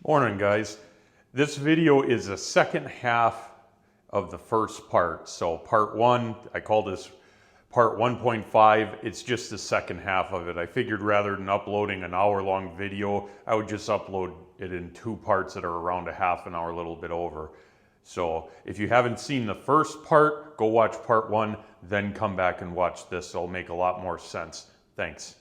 Morning, guys. This video is the second half of the first part. So part one, I call this part 1.5. It's just the second half of it. I figured rather than uploading an hour-long video, I would just upload it in two parts that are around a half an hour, a little bit over. So if you haven't seen the first part, go watch part one, then come back and watch this. It'll make a lot more sense. Thanks.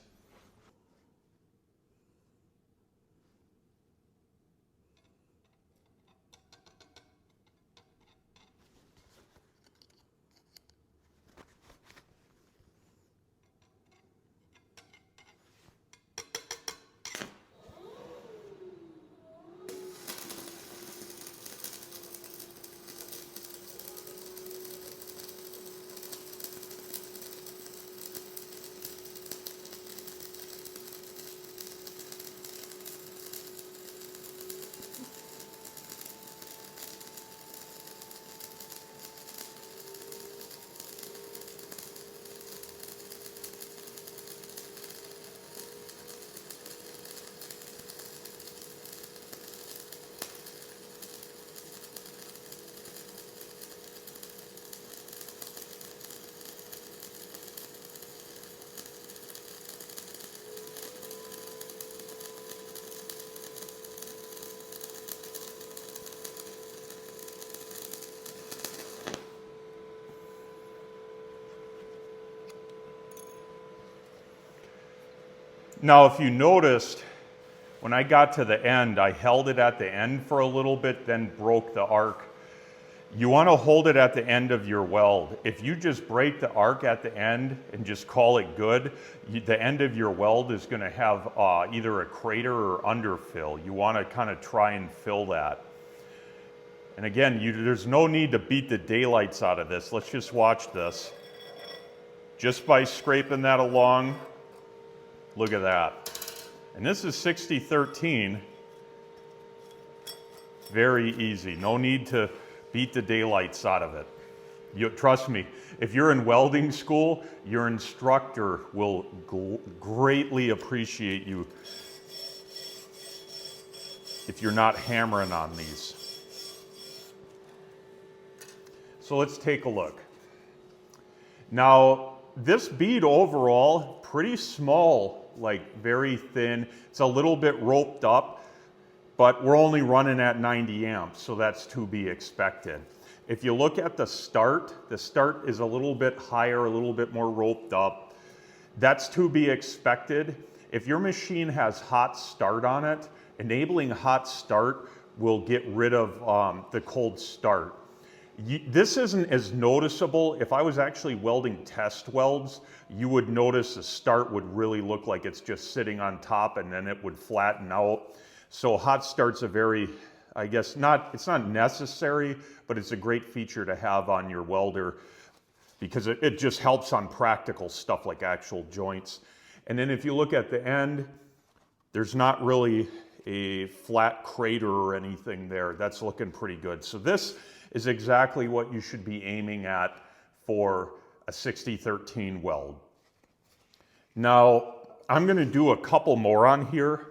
Now, if you noticed, when I got to the end, I held it at the end for a little bit, then broke the arc. You want to hold it at the end of your weld. If you just break the arc at the end and just call it good, the end of your weld is going to have either a crater or underfill. You want to kind of try and fill that. And again, there's no need to beat the daylights out of this. Let's just watch this. Just by scraping that along, look at that. And this is 6013. Very easy. No need to beat the daylights out of it. Trust me, if you're in welding school, your instructor will greatly appreciate you if you're not hammering on these. So let's take a look. Now, this bead overall, pretty small, like very thin. It's a little bit roped up, but we're only running at 90 amps, so that's to be expected. If you look at the start is a little bit higher, a little bit more roped up. That's to be expected. If your machine has hot start on it, enabling hot start will get rid of the cold start. This isn't as noticeable. If I was actually welding test welds, you would notice the start would really look like it's just sitting on top and then it would flatten out. So hot start's a very, I guess, it's not necessary, but it's a great feature to have on your welder because it just helps on practical stuff like actual joints. And then if you look at the end, there's not really a flat crater or anything there. That's looking pretty good. So this is exactly what you should be aiming at for a 6013 weld. Now, I'm going to do a couple more on here,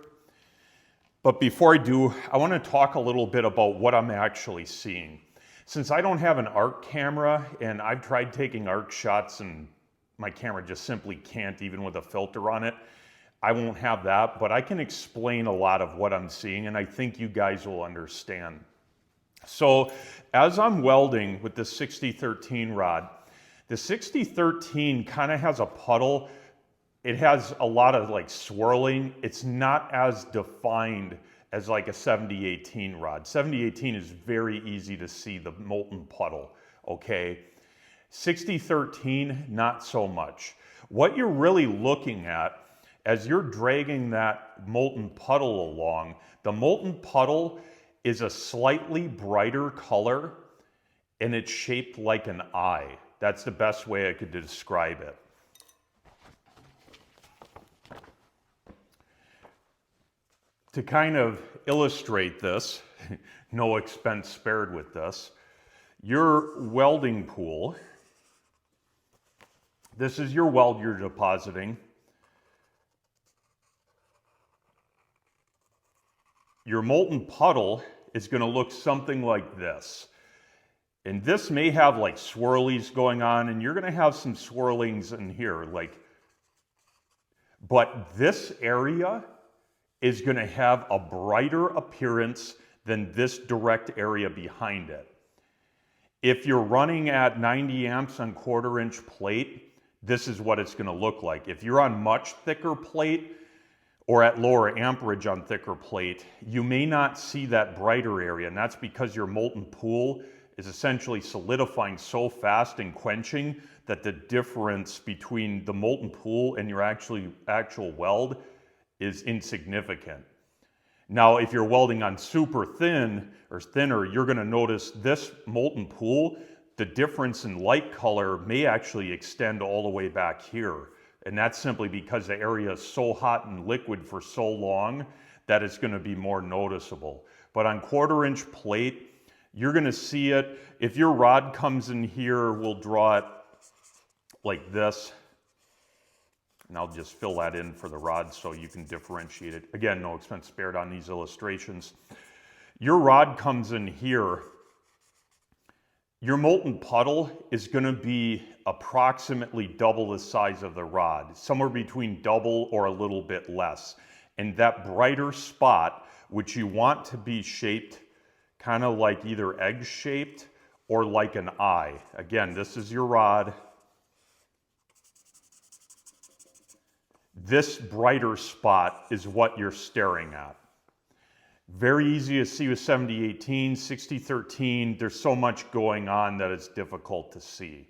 but before I do, I want to talk a little bit about what I'm actually seeing. Since I don't have an arc camera, and I've tried taking arc shots and my camera just simply can't, even with a filter on it, I won't have that, but I can explain a lot of what I'm seeing, and I think you guys will understand. So as I'm welding with the 6013 rod, the 6013 kind of has a puddle. It has a lot of like swirling. It's not as defined as like a 7018 rod. 7018 is very easy to see the molten puddle, okay? 6013, not so much. What you're really looking at as you're dragging that molten puddle along, the molten puddle is a slightly brighter color and it's shaped like an eye. That's the best way I could describe it. To kind of illustrate this, no expense spared with this, your welding pool, this is your weld you're depositing. your molten puddle is going to look something like this. And this may have like swirlies going on, and you're going to have some swirlings in here, but this area is going to have a brighter appearance than this direct area behind it. If you're running at 90 amps on 1/4 inch plate, this is what it's going to look like. If you're on much thicker plate or at lower amperage on thicker plate, you may not see that brighter area, and that's because your molten pool is essentially solidifying so fast and quenching that the difference between the molten pool and your actual weld is insignificant. Now, if you're welding on super thin or thinner, you're going to notice this molten pool, the difference in light color may actually extend all the way back here. And that's simply because the area is so hot and liquid for so long that it's going to be more noticeable. But on 1/4 inch plate, you're going to see it. If your rod comes in here, we'll draw it like this. And I'll just fill that in for the rod so you can differentiate it. Again, no expense spared on these illustrations. Your rod comes in here. Your molten puddle is going to be approximately double the size of the rod, somewhere between double or a little bit less. And that brighter spot, which you want to be shaped kind of like either egg-shaped or like an eye. Again, this is your rod. This brighter spot is what you're staring at. Very easy to see with 7018, 6013. There's so much going on that it's difficult to see.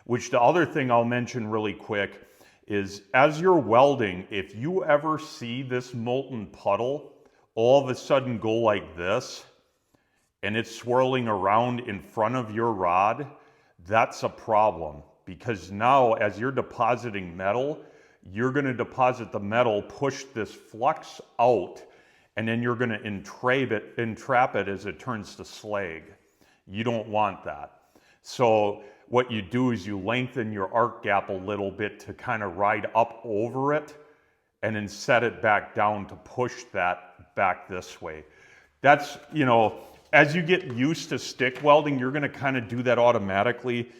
Which the other thing I'll mention really quick is as you're welding, if you ever see this molten puddle all of a sudden go like this, and it's swirling around in front of your rod, that's a problem. Because now as you're depositing metal, you're going to deposit the metal, push this flux out, and then you're going to entrap it as it turns to slag. You don't want that. So what you do is you lengthen your arc gap a little bit to kind of ride up over it, and then set it back down to push that back this way. That's, you know, as you get used to stick welding, you're going to kind of do that automatically.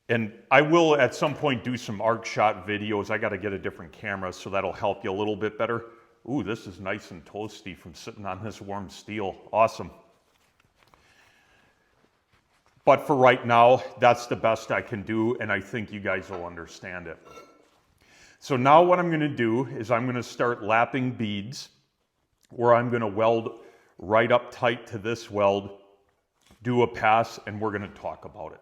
And I will at some point do some arc shot videos. I got to get a different camera, so that'll help you a little bit better. Ooh, this is nice and toasty from sitting on this warm steel. Awesome. But for right now, that's the best I can do, and I think you guys will understand it. So now what I'm going to do is I'm going to start lapping beads, where I'm going to weld right up tight to this weld, do a pass, and we're going to talk about it.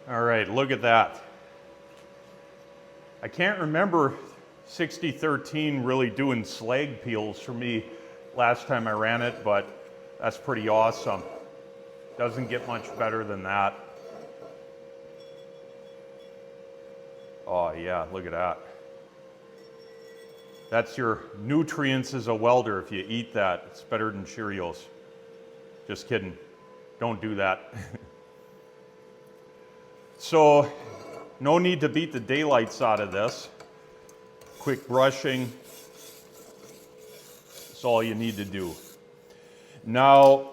All right, look at that. I can't remember 6013 really doing slag peels for me last time I ran it, but that's pretty awesome. Doesn't get much better than that. Oh yeah, look at that. That's your nutrients as a welder. If you eat that, it's better than Cheerios. Just kidding. Don't do that. So, no need to beat the daylights out of this. Quick brushing. That's all you need to do. Now,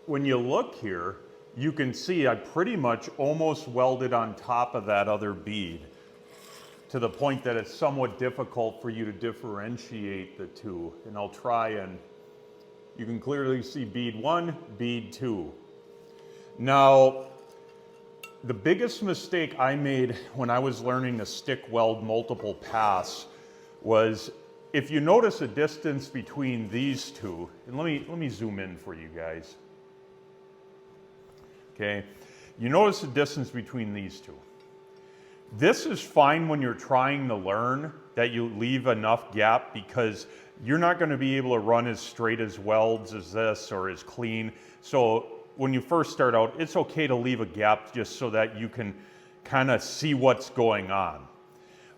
when you look here, you can see I pretty much almost welded on top of that other bead to the point that it's somewhat difficult for you to differentiate the two. And I'll try, and you can clearly see bead 1, bead 2. Now, the biggest mistake I made when I was learning to stick weld multiple pass was, if you notice a distance between these two, and let me zoom in for you guys. Okay, you notice the distance between these two. This is fine when you're trying to learn, that you leave enough gap, because you're not going to be able to run as straight as welds as this or as clean. So when you first start out, it's okay to leave a gap just so that you can kind of see what's going on.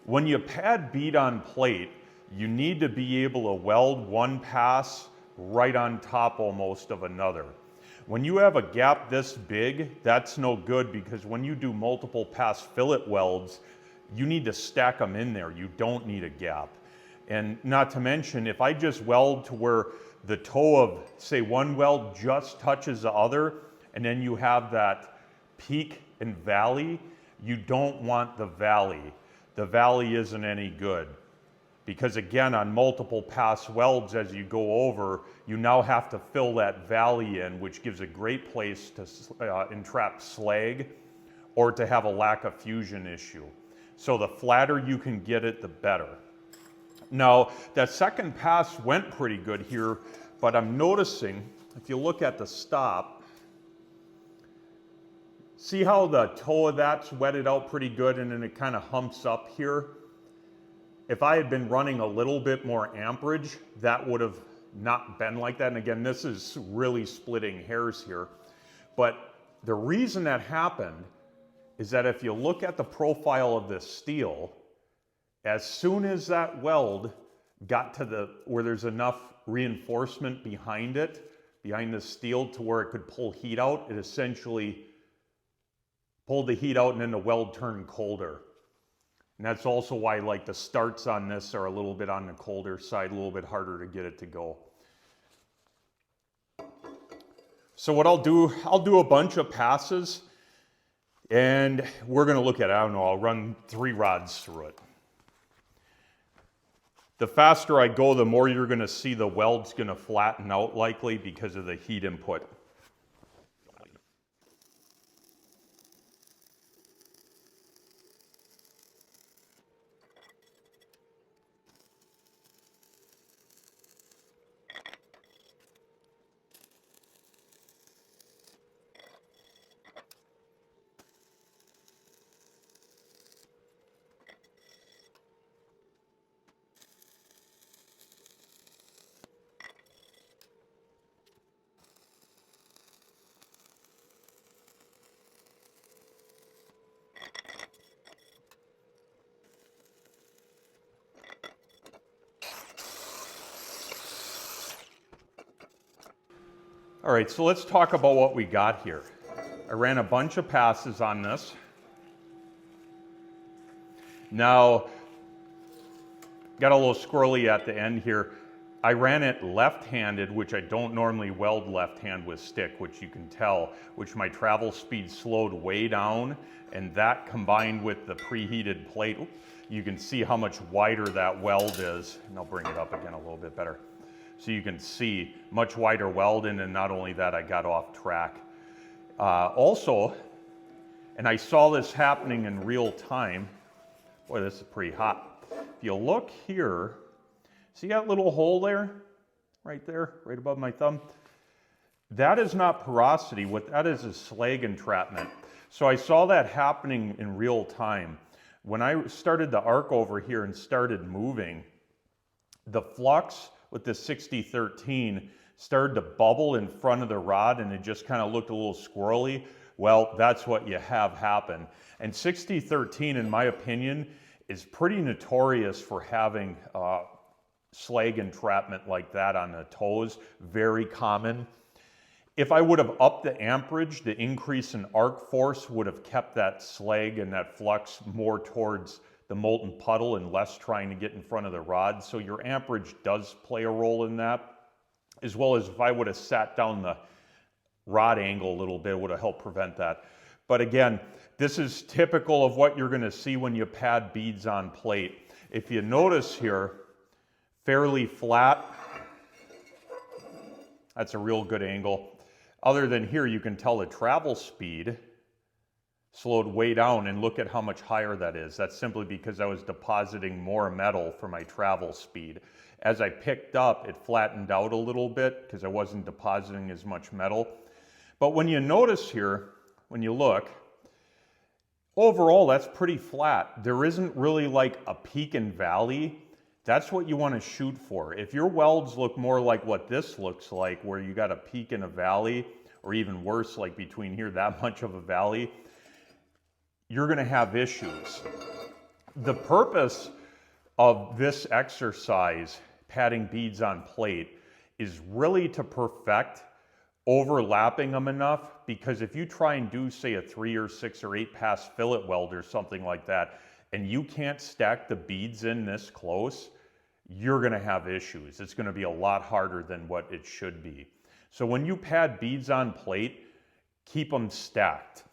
When you pad bead on plate, you need to be able to weld one pass right on top almost of another. When you have a gap this big, that's no good, because when you do multiple pass fillet welds, you need to stack them in there. You don't need a gap. And not to mention, if I just weld to where the toe of, say, one weld just touches the other, and then you have that peak and valley, you don't want the valley. The valley isn't any good. Because again, on multiple pass welds, as you go over, you now have to fill that valley in, which gives a great place to entrap slag or to have a lack of fusion issue. So the flatter you can get it, the better. Now, that second pass went pretty good here, but I'm noticing, if you look at the stop, see how the toe of that's wetted out pretty good, and then it kind of humps up here? If I had been running a little bit more amperage, that would have not been like that. And again, this is really splitting hairs here. But the reason that happened is that if you look at the profile of this steel, as soon as that weld got to where there's enough reinforcement behind it, behind the steel, to where it could pull heat out, it essentially pulled the heat out, and then the weld turned colder. And that's also why, like, the starts on this are a little bit on the colder side, a little bit harder to get it to go. So what I'll do a bunch of passes, and we're gonna look at it. I don't know, I'll run 3 rods through it. The faster I go, the more you're gonna see the weld's gonna flatten out likely because of the heat input. All right, so let's talk about what we got here. I ran a bunch of passes on this. Now, got a little squirrely at the end here. I ran it left-handed, which I don't normally weld left-hand with stick, which you can tell, which my travel speed slowed way down, and that combined with the preheated plate, you can see how much wider that weld is. And I'll bring it up again a little bit better. So you can see much wider welding, and not only that, I got off track. Also, and I saw this happening in real time. Boy, this is pretty hot. If you look here, see that little hole there? Right there, right above my thumb? That is not porosity. What that is slag entrapment. So I saw that happening in real time. When I started the arc over here and started moving, the flux with the 6013 started to bubble in front of the rod, and it just kind of looked a little squirrely. Well, that's what you have happen. And 6013, in my opinion, is pretty notorious for having slag entrapment like that on the toes, very common. If I would have upped the amperage, the increase in arc force would have kept that slag and that flux more towards the molten puddle and less trying to get in front of the rod. So your amperage does play a role in that, as well as if I would have sat down the rod angle a little bit, it would have helped prevent that. But again, this is typical of what you're going to see when you pad beads on plate. If you notice here, fairly flat. That's a real good angle. Other than here, you can tell the travel speed slowed way down, and look at how much higher that is. That's simply because I was depositing more metal for my travel speed. As I picked up, it flattened out a little bit because I wasn't depositing as much metal. But when you notice here, when you look, overall that's pretty flat. There isn't really like a peak and valley. That's what you want to shoot for. If your welds look more like what this looks like, where you got a peak and a valley, or even worse, like between here, that much of a valley, you're going to have issues. The purpose of this exercise, padding beads on plate, is really to perfect overlapping them enough, because if you try and do, say, a 3 or 6 or 8 pass fillet weld or something like that, and you can't stack the beads in this close, you're going to have issues. It's going to be a lot harder than what it should be. So when you pad beads on plate, keep them stacked.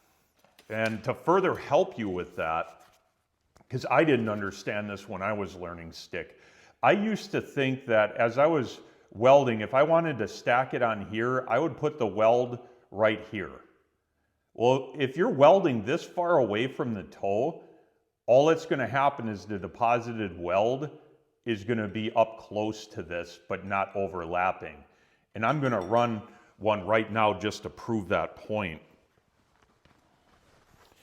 And to further help you with that, because I didn't understand this when I was learning stick, I used to think that as I was welding, if I wanted to stack it on here, I would put the weld right here. Well, if you're welding this far away from the toe, all that's going to happen is the deposited weld is going to be up close to this, but not overlapping. And I'm going to run one right now just to prove that point.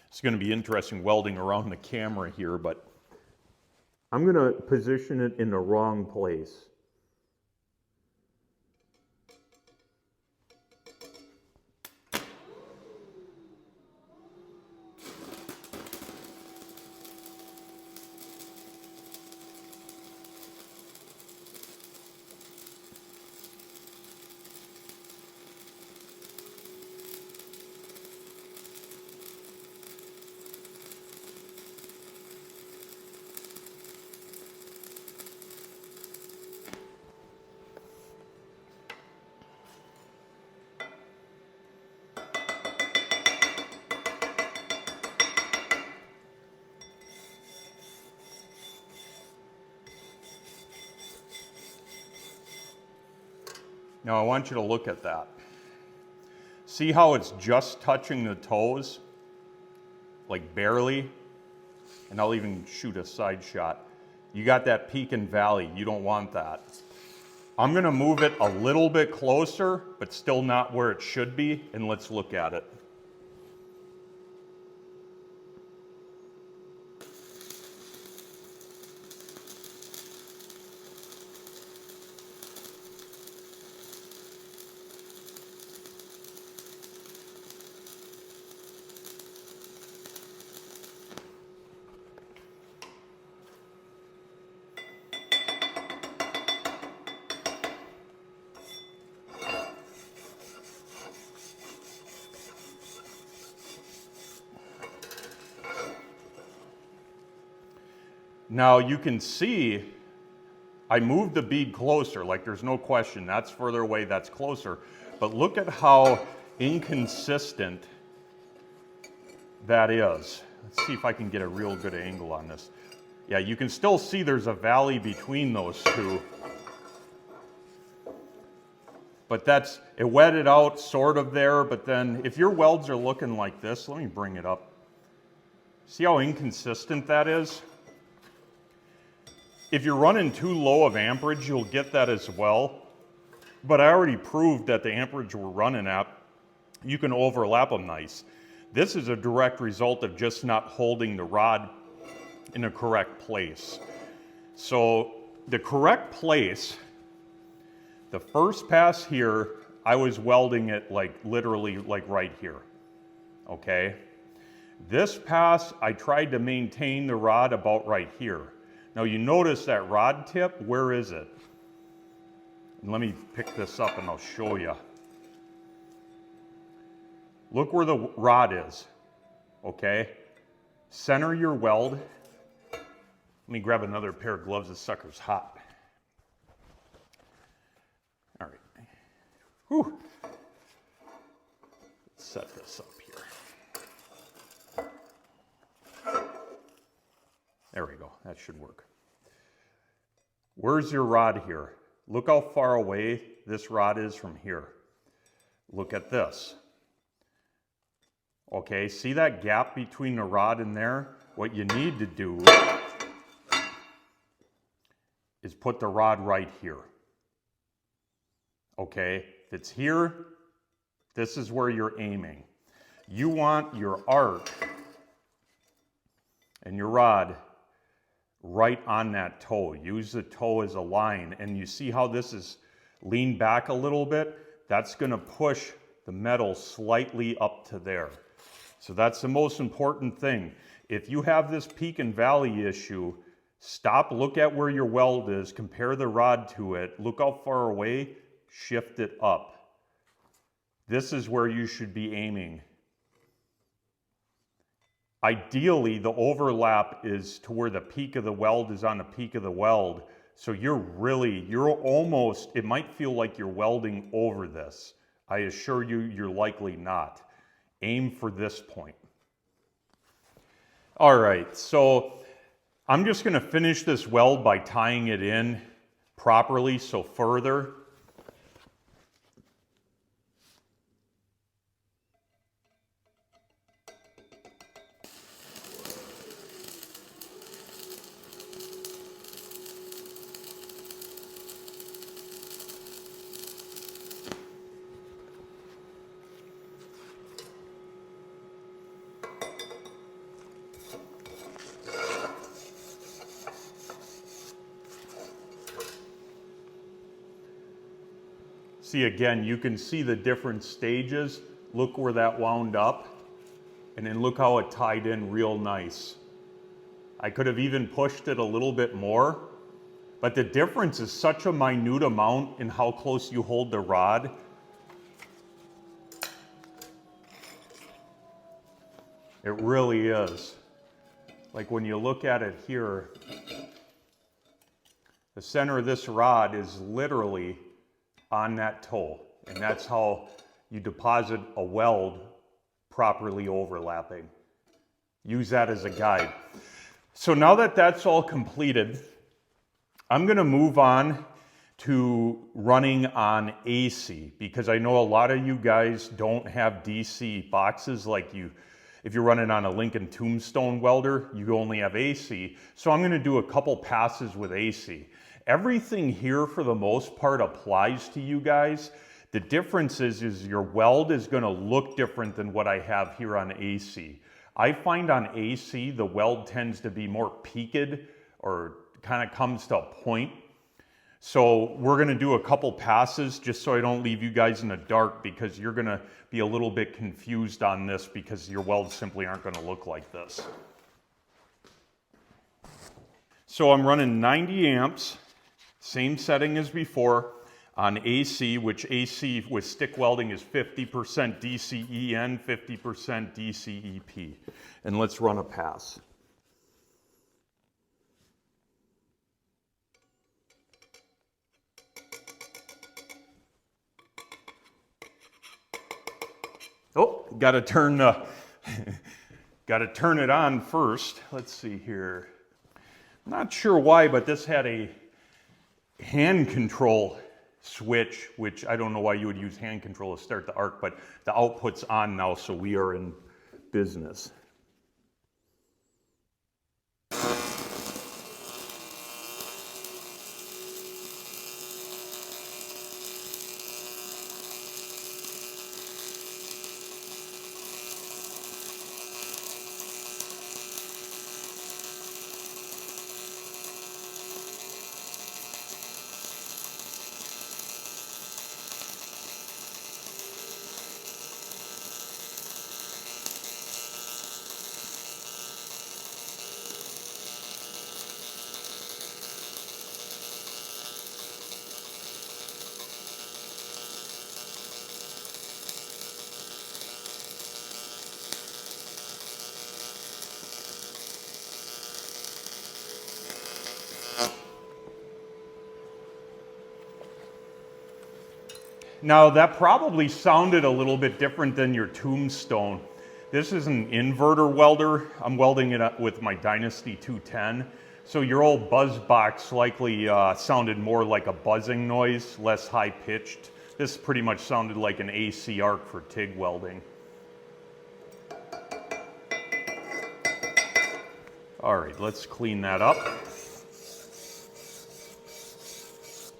It's going to be interesting welding around the camera here, but I'm going to position it in the wrong place. Now I want you to look at that. See how it's just touching the toes? Like barely? And I'll even shoot a side shot. You got that peak and valley. You don't want that. I'm going to move it a little bit closer, but still not where it should be, and let's look at it. Now you can see I moved the bead closer, like there's no question, that's further away, that's closer. But look at how inconsistent that is. Let's see if I can get a real good angle on this. Yeah, you can still see there's a valley between those two. But that's, it wetted out sort of there, but then if your welds are looking like this, let me bring it up. See how inconsistent that is? If you're running too low of amperage, you'll get that as well. But I already proved that the amperage we're running at, you can overlap them nice. This is a direct result of just not holding the rod in the correct place. So the correct place, the first pass here, I was welding it like literally like right here, okay? This pass, I tried to maintain the rod about right here. Now you notice that rod tip, where is it? And let me pick this up and I'll show you. Look where the rod is, okay? Center your weld. Let me grab another pair of gloves, this sucker's hot. All right. Whew. Let's set this up here. There we go, that should work. Where's your rod here? Look how far away this rod is from here. Look at this. Okay, see that gap between the rod and there? What you need to do is put the rod right here. Okay, if it's here, this is where you're aiming. You want your arc and your rod right on that toe. Use the toe as a line. And you see how this is leaned back a little bit? That's gonna push the metal slightly up to there. So that's the most important thing. If you have this peak and valley issue, stop, look at where your weld is, compare the rod to it, look how far away, shift it up. This is where you should be aiming. Ideally, the overlap is to where the peak of the weld is on the peak of the weld. So you're almost, it might feel like you're welding over this. I assure you, you're likely not. Aim for this point. All right, so I'm just gonna finish this weld by tying it in properly, so further. See, again, you can see the different stages. Look where that wound up, and then look how it tied in real nice. I could have even pushed it a little bit more, but the difference is such a minute amount in how close you hold the rod. It really is. Like when you look at it here, the center of this rod is literally on that toe, and that's how you deposit a weld properly overlapping. Use that as a guide. So now that that's all completed, I'm going to move on to running on AC, because I know a lot of you guys don't have DC boxes like you. If you're running on a Lincoln Tombstone welder, you only have AC. So I'm going to do a couple passes with AC. Everything here, for the most part, applies to you guys. The difference is your weld is going to look different than what I have here on AC. I find on AC, the weld tends to be more peaked, or kind of comes to a point. So we're going to do a couple passes just so I don't leave you guys in the dark, because you're going to be a little bit confused on this because your welds simply aren't going to look like this. So I'm running 90 amps. Same setting as before on AC, which AC with stick welding is 50% DCEN, 50% DCEP. And let's run a pass. Oh, gotta turn it on first. Let's see here. Not sure why, but this had a hand control switch, which I don't know why you would use hand control to start the arc, but the output's on now, so we are in business. Now that probably sounded a little bit different than your Tombstone. This is an inverter welder. I'm welding it up with my Dynasty 210. So your old buzz box likely sounded more like a buzzing noise, less high pitched. This pretty much sounded like an AC arc for TIG welding. All right, let's clean that up.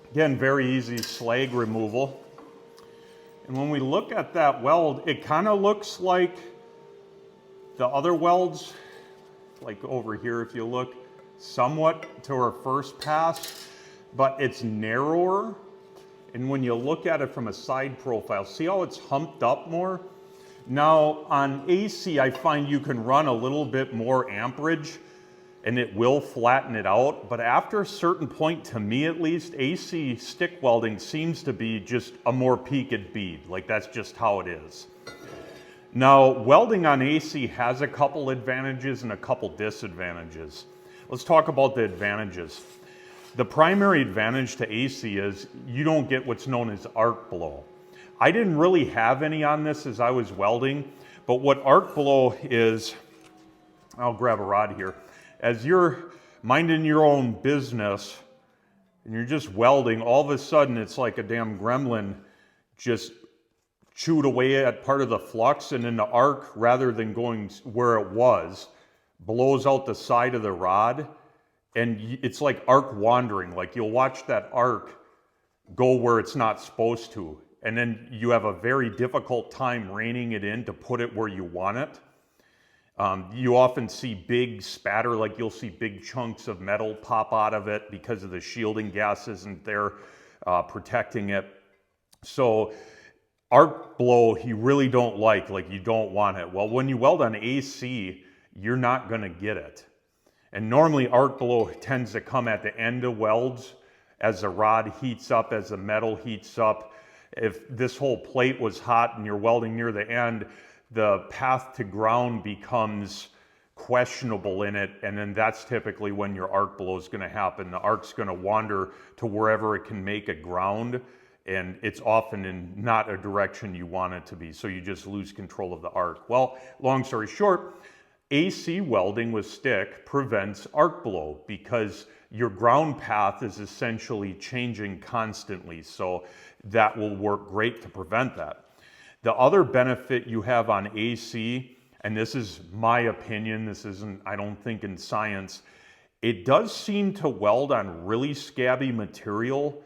Again, very easy slag removal. And when we look at that weld, it kind of looks like the other welds, like over here if you look, somewhat to our first pass, but it's narrower. And when you look at it from a side profile, see how it's humped up more? Now on AC, I find you can run a little bit more amperage and it will flatten it out. But after a certain point, to me at least, AC stick welding seems to be just a more peaked bead. Like that's just how it is. Now, welding on AC has a couple advantages and a couple disadvantages. Let's talk about the advantages. The primary advantage to AC is you don't get what's known as arc blow. I didn't really have any on this as I was welding, but what arc blow is, I'll grab a rod here. As you're minding your own business and you're just welding, all of a sudden it's like a damn gremlin just chewed away at part of the flux, and then the arc, rather than going where it was, blows out the side of the rod, and it's like arc wandering. Like you'll watch that arc go where it's not supposed to, and then you have a very difficult time reining it in to put it where you want it. You often see big spatter, like you'll see big chunks of metal pop out of it because of the shielding gas isn't there protecting it. So arc blow you really don't like you don't want it. Well, when you weld on AC, you're not going to get it. And normally arc blow tends to come at the end of welds as the rod heats up, as the metal heats up. If this whole plate was hot and you're welding near the end, the path to ground becomes questionable in it, and then that's typically when your arc blow is going to happen. The arc's going to wander to wherever it can make a ground, and it's often in not a direction you want it to be, so you just lose control of the arc. Well, long story short, AC welding with stick prevents arc blow because your ground path is essentially changing constantly, so that will work great to prevent that. The other benefit you have on AC, and this is my opinion, this isn't, I don't think, in science, it does seem to weld on really scabby material.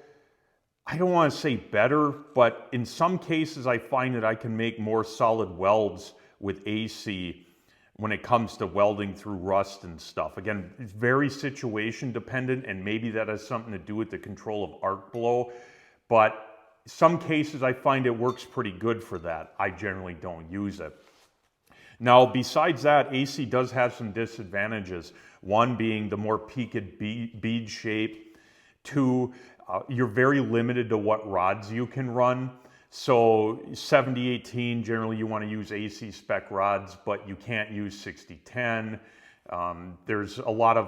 I don't want to say better, but in some cases I find that I can make more solid welds with AC when it comes to welding through rust and stuff. Again, it's very situation dependent, and maybe that has something to do with the control of arc blow, but some cases I find it works pretty good for that. I generally don't use it. Now, besides that, AC does have some disadvantages. One being the more peaked bead shape. Two, you're very limited to what rods you can run. So 70-18, generally you want to use AC spec rods, but you can't use 60-10. There's a lot of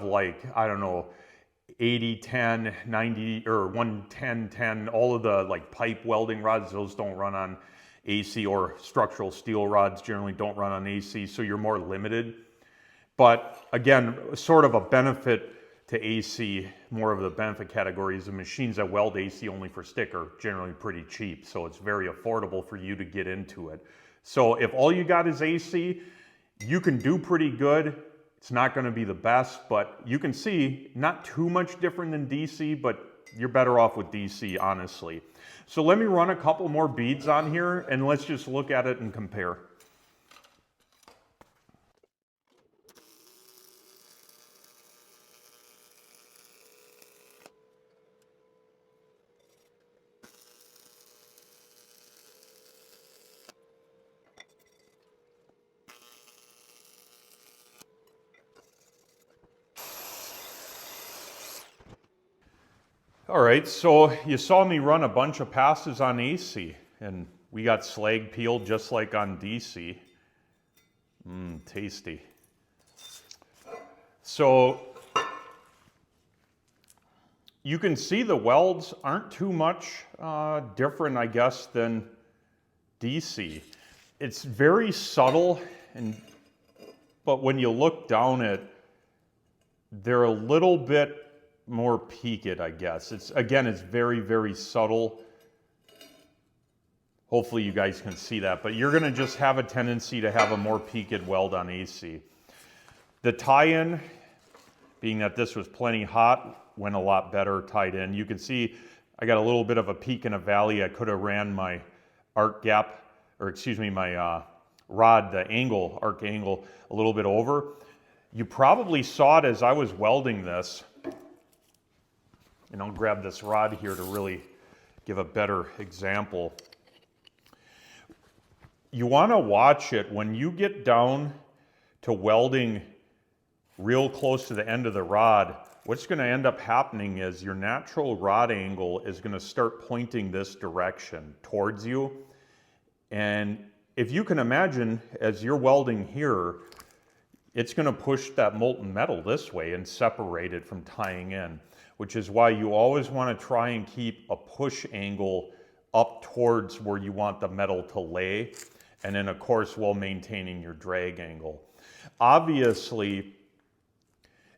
80-10, 90, or 110-10, all of the pipe welding rods, those don't run on AC, or structural steel rods generally don't run on AC, so you're more limited. But again, sort of a benefit to AC, more of the benefit categories, the machines that weld AC only for stick are generally pretty cheap, so it's very affordable for you to get into it. So if all you got is AC, you can do pretty good. It's not going to be the best, but you can see not too much different than DC, but you're better off with DC, honestly. So let me run a couple more beads on here and let's just look at it and compare. All right, so you saw me run a bunch of passes on AC, and we got slag peeled just like on DC. Tasty. So You can see the welds aren't too much different, I guess, than DC. It's very subtle, but when you look down it, they're a little bit more peaked, I guess. It's very, very subtle. Hopefully you guys can see that, but you're gonna just have a tendency to have a more peaked weld on AC. The tie-in, being that this was plenty hot, went a lot better tied in. You can see I got a little bit of a peak and a valley. I could have ran my arc gap, or excuse me, my rod, the angle, arc angle, a little bit over. You probably saw it as I was welding this. And I'll grab this rod here to really give a better example. You want to watch it when you get down to welding real close to the end of the rod. What's going to end up happening is your natural rod angle is going to start pointing this direction towards you. And if you can imagine, as you're welding here, it's going to push that molten metal this way and separate it from tying in, which is why you always want to try and keep a push angle up towards where you want the metal to lay, and then of course while maintaining your drag angle. Obviously,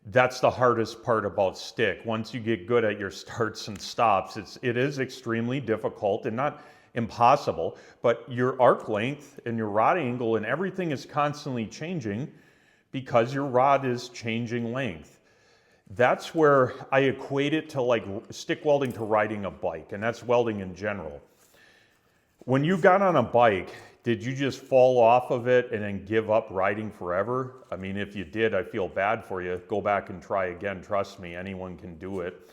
that's the hardest part about stick. Once you get good at your starts and stops, it is extremely difficult and not impossible, but your arc length and your rod angle and everything is constantly changing because your rod is changing length. That's where I equate it to like stick welding to riding a bike, and that's welding in general. When you got on a bike, did you just fall off of it and then give up riding forever? I mean, if you did, I feel bad for you. Go back and try again. Trust me, anyone can do it.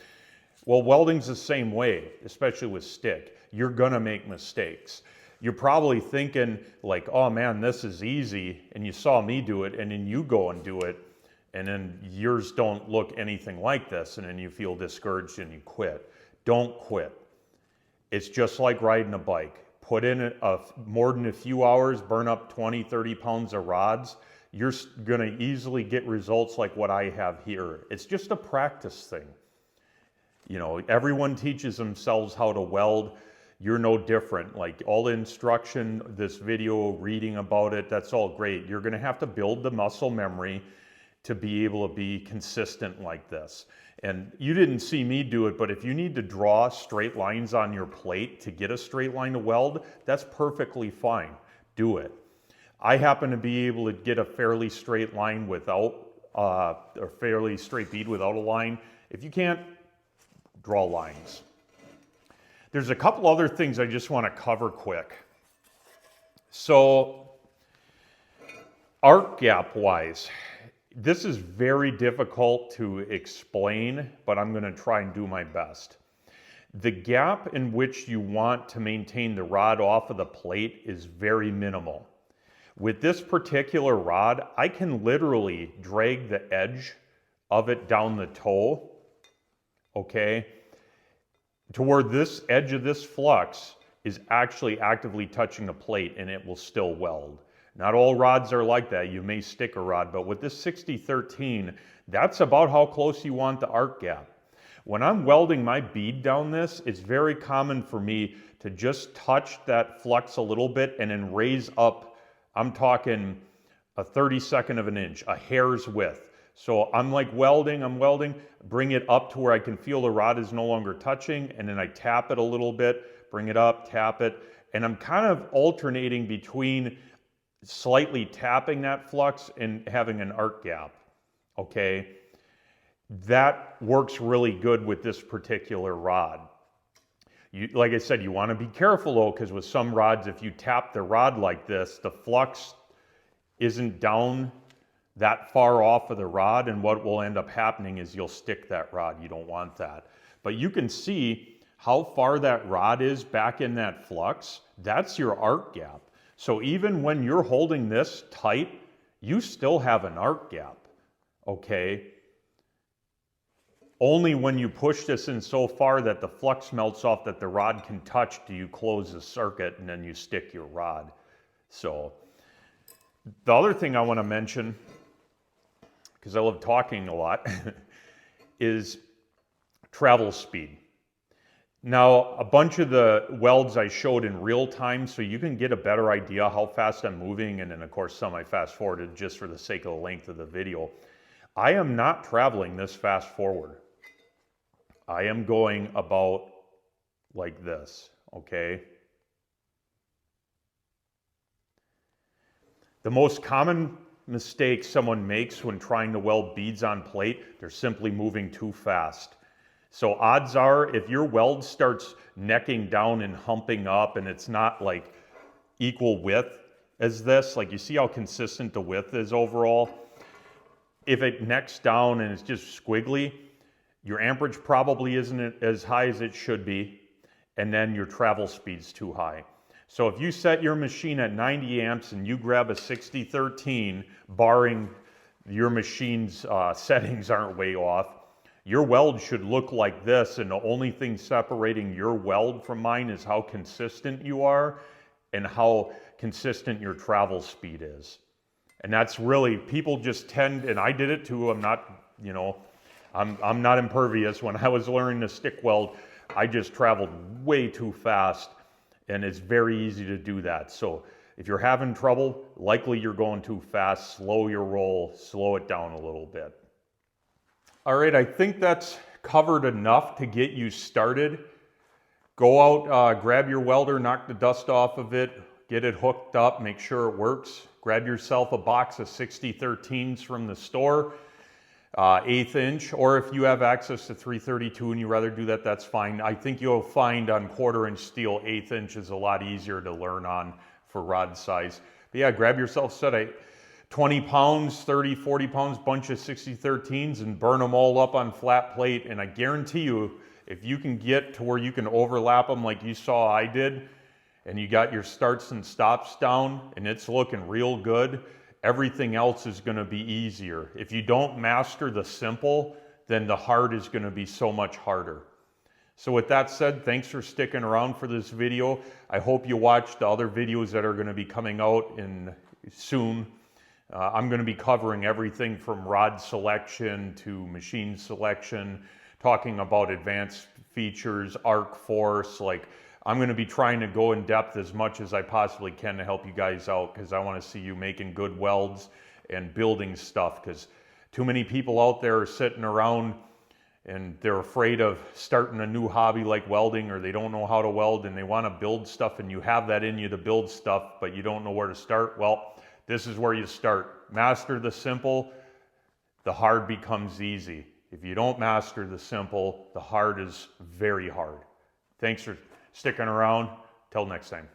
Well, welding's the same way, especially with stick. You're gonna make mistakes. You're probably thinking like, oh man, this is easy, and you saw me do it, and then you go and do it, and then yours don't look anything like this, and then you feel discouraged and you quit. Don't quit. It's just like riding a bike. Put in more than a few hours, burn up 20, 30 pounds of rods, you're gonna easily get results like what I have here. It's just a practice thing. You know, everyone teaches themselves how to weld. You're no different. Like all the instruction, this video, reading about it, that's all great. You're gonna have to build the muscle memory to be able to be consistent like this. And you didn't see me do it, but if you need to draw straight lines on your plate to get a straight line to weld, that's perfectly fine. Do it. I happen to be able to get a fairly straight line without, a fairly straight bead without a line. If you can't, draw lines. There's a couple other things I just want to cover quick. So, arc gap wise, this is very difficult to explain, but I'm going to try and do my best. The gap in which you want to maintain the rod off of the plate is very minimal. With this particular rod, I can literally drag the edge of it down the toe, okay, to where this edge of this flux is actually actively touching the plate and it will still weld. Not all rods are like that. You may stick a rod, but with this 6013, that's about how close you want the arc gap. When I'm welding my bead down this, it's very common for me to just touch that flux a little bit and then raise up, I'm talking a 32nd of an inch, a hair's width. So I'm like welding, bring it up to where I can feel the rod is no longer touching, and then I tap it a little bit, bring it up, tap it, and I'm kind of alternating between slightly tapping that flux and having an arc gap, okay? That works really good with this particular rod. Like I said, you want to be careful though, because with some rods, if you tap the rod like this, the flux isn't down that far off of the rod, and what will end up happening is you'll stick that rod. You don't want that. But you can see how far that rod is back in that flux. That's your arc gap. So even when you're holding this tight, you still have an arc gap, okay? Only when you push this in so far that the flux melts off that the rod can touch do you close the circuit and then you stick your rod. So the other thing I want to mention, because I love talking a lot, is travel speed. Now, a bunch of the welds I showed in real time, so you can get a better idea how fast I'm moving, and then of course some I fast forwarded just for the sake of the length of the video. I am not traveling this fast forward. I am going about like this, okay? The most common mistake someone makes when trying to weld beads on plate, they're simply moving too fast. So odds are, if your weld starts necking down and humping up and it's not like equal width as this, like you see how consistent the width is overall, if it necks down and it's just squiggly, your amperage probably isn't as high as it should be, and then your travel speed's too high. So if you set your machine at 90 amps and you grab a 6013, barring your machine's settings aren't way off, your weld should look like this, and the only thing separating your weld from mine is how consistent you are and how consistent your travel speed is. And that's really, people just tend, and I did it too, I'm not, you know, I'm not impervious. When I was learning to stick weld, I just traveled way too fast, and it's very easy to do that. So if you're having trouble, likely you're going too fast, slow your roll, slow it down a little bit. All right, I think that's covered enough to get you started. Go out, grab your welder, knock the dust off of it, get it hooked up, make sure it works. Grab yourself a box of 6013s from the store, 1/8 inch, or if you have access to 332 and you rather do that, that's fine. I think you'll find on 1/4 inch steel, 1/8 inch is a lot easier to learn on for rod size. But yeah, grab yourself a set of 20 pounds, 30, 40 pounds, bunch of 6013s and burn them all up on flat plate. And I guarantee you, if you can get to where you can overlap them like you saw I did, and you got your starts and stops down and it's looking real good, everything else is gonna be easier. If you don't master the simple, then the hard is gonna be so much harder. So with that said, thanks for sticking around for this video. I hope you watch the other videos that are gonna be coming out soon. I'm going to be covering everything from rod selection to machine selection, talking about advanced features, arc force. Like, I'm going to be trying to go in depth as much as I possibly can to help you guys out, because I want to see you making good welds and building stuff, because too many people out there are sitting around and they're afraid of starting a new hobby like welding, or they don't know how to weld and they want to build stuff, and you have that in you to build stuff, but you don't know where to start. Well, this is where you start. Master the simple, the hard becomes easy. If you don't master the simple, the hard is very hard. Thanks for sticking around. Till next time.